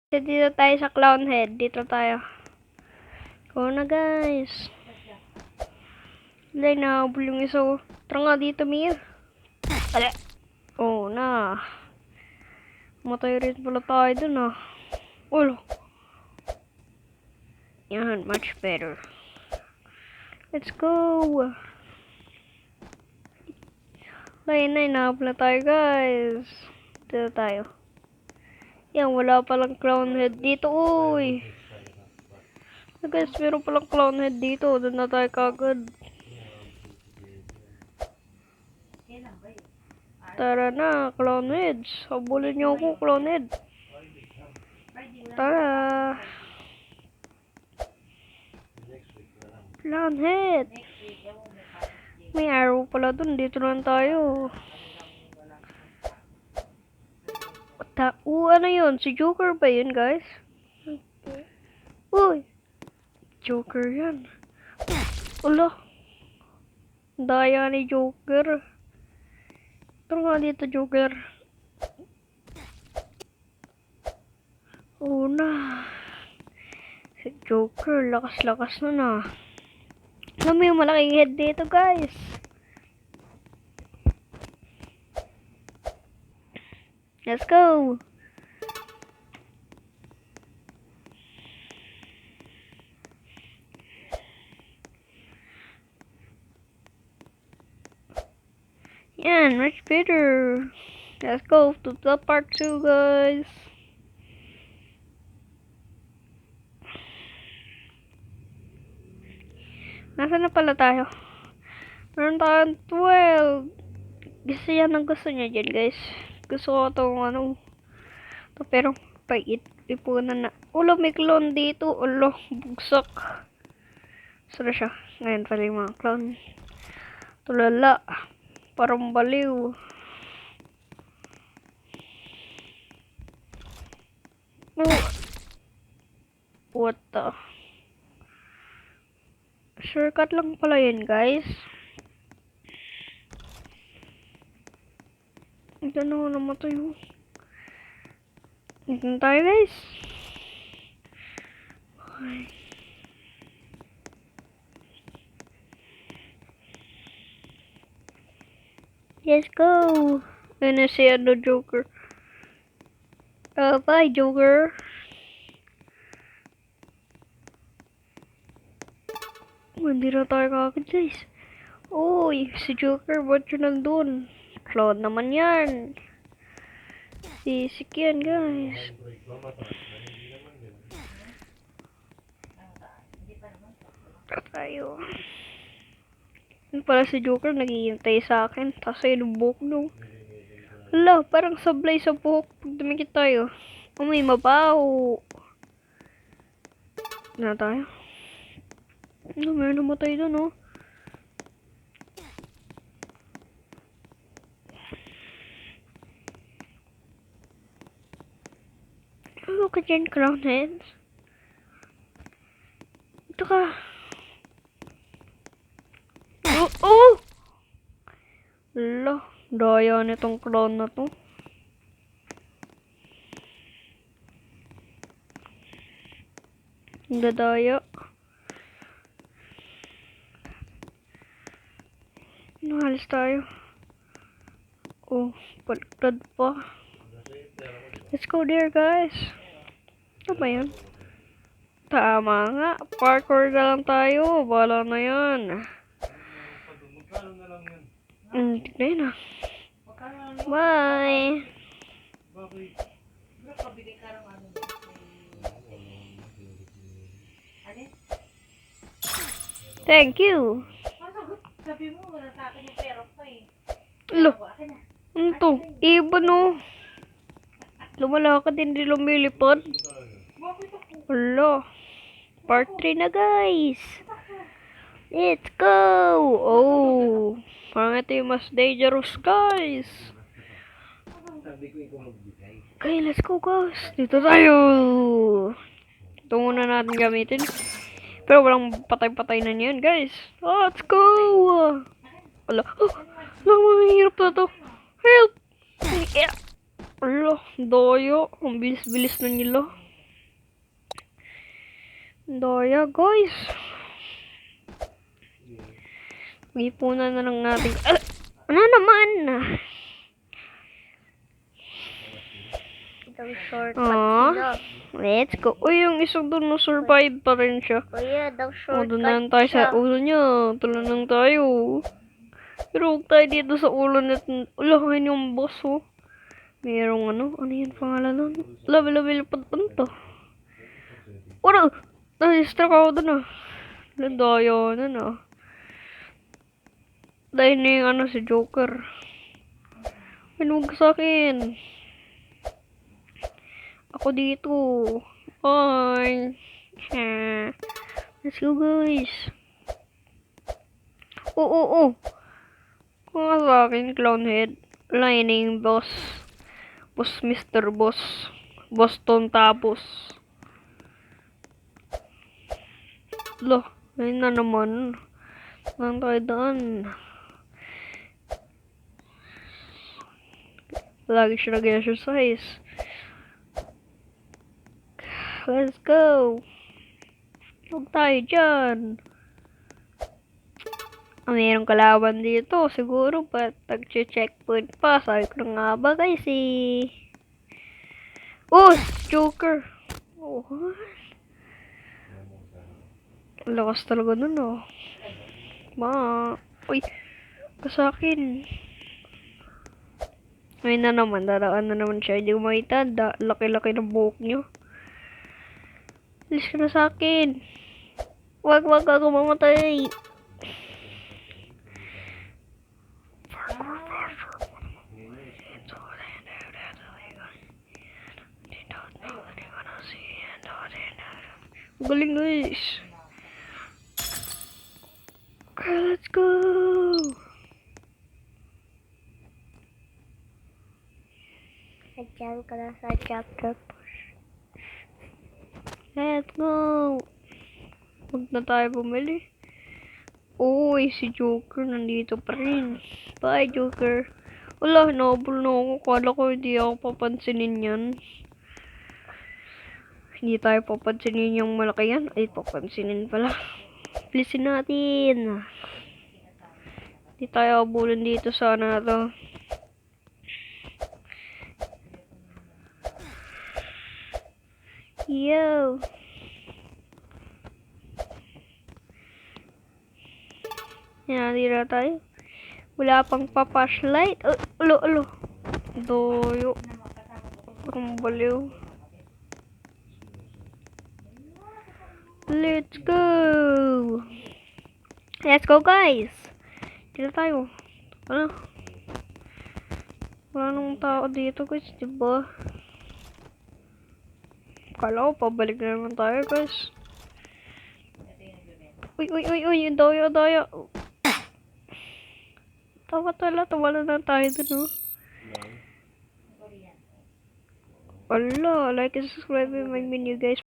Dito tayo sa clown head. Dito tayo. Go na, guys. Hindi, nahabol yung isa. Tara nga dito, Mir. Ala. Oh, na. Matay rin pala tayo dun, ah. Ulo. Yan, much better. Let's go. Ayun na, nahabol na tayo, guys. Dito tayo. Yan, wala palang clown head dito, uy. Guys, meron palang clown head dito. Doon na tayo kagad. Tara na, clown heads. Habulin niyo ako, clown head. Tara. Clown head. May arrow pala dun. Dito lang tayo. Ano yun? Si Joker ba yun, guys? Uy. Joker yan. Ulo. Daya ni Joker. Tara nga dito, Joker. Oo na. Si Joker, lakas-lakas na. Alam mo yung malaking head dito, guys. Let's go. Yan, much better. Let's go to the part 2, guys. Nasaan na pala tayo? Meron tayong 12. Gusto yan ang gusto niya dyan, guys. Gusto ko itong ito, pero pait. Ipunan na. Ulo, may clone dito. Ulo, bugsak. Sara siya. Ngayon pala yung mga clone. Tulala. Parang baliw. What the? Shortcut lang pala yun, guys. Ito na ako namatay. Ito na tayo, guys. Okay. Let's go. Ayun na si Joker. Bye, Joker. Hindi na tayo kagad, guys. Uy, si Joker, ba't yun nandun? Cloud naman yan. Sisik yan, guys. Tayo. Yun pala si Joker, naghihintay sa akin. Tapos ay lubok, no? Hala, parang sablay sa buhok. Pag dumikit tayo. May mabaho. Na tayo. May namatay doon, no? Ano ka dyan, clown heads? Ito ka. Oh! Hala, daya nitong clown na to. Dadaya. Nahalis tayo. Oh, baliktad pa. Let's go there, guys. Ano ba yan? Tama nga. Parkour na lang tayo. Bala na yan. Tignan na. Bye. Thank you. Sabi mo, wala sa akin yung pera ko eh. Lo. Ano to? Iba no. Lumalakad hindi lumilipad. Wala. Part 3 na, guys. Let's go. Oh. Parang ito yung mas dangerous, guys. Okay, let's go, guys. Dito tayo. Ito muna natin gamitin. Pero walang patay-patay na niyan, guys. Let's go. Ala. Mahirap na to. Help. Yeah. Ala, doyo. Ang bilis-bilis na nila. Daya, guys. Ipunan na lang natin. Ano naman? Daw shortcut Ah, sila. let's go. Uy, yung isang doon na-survive pa rin siya. Kuya, daw Doon na lang shortcut tayo siya. sa ulo niya. Tulan lang tayo. Pero huwag tayo dito sa ulo natin. Ulahin yung boss, oh. Merong ano? Ano yung pangalan nun? Labi-labi pan to. Wala! Na-distract ako dun, ah. Landayo nun, ah. Dahil na yung ano, si Joker. Pinuwag sa akin. Ako dito. Bye. Let's go, guys. Oo. Kung nga sa akin, Clownhead. Lining, boss. Boss, Mr. Boss. Boston tapos. Loh, ayun na naman. Lang tayo daan. Lagi siya nag-exercise. Let's go. Huwag tayo dyan. Mayroong kalaban dito. Siguro pa nag-checkpoint pa. Sabi ko na nga ba guys eh. Oh, Joker. Oh. Lakas talaga nun oh. Uy. Kasakin. Ayun na naman. Daraan na naman siya. Hindi ko makita. Laki-laki ng buhok nyo. Alis ka na sa akin. Wag ako mamatay. Galing guys. Okay, let's go. Nandiyan ka na sa chapter. Let's go. Huwag na tayo bumili. Uy, si Joker nandito pa rin. Bye, Joker. Wala, hinabol na ako. Kala ko hindi ako papansinin yan. Hindi tayo papansinin yung malaki yan. Ay, papansinin pala. Bilisin natin. Hindi tayo abulin dito sana to. Yo. Yan, dito tayo. Wala pang pa-flashlight. Ulo. Doyo. Ang baliw. Let's go. Let's go, guys. Dito tayo. Ano? Wala nang tao dito, guys. Diba? Kala ko, pabalik na naman tayo, guys. Uy. Yung doyo. Tawala na tayo dun, oh. Ala, like and subscribe to my menu, guys.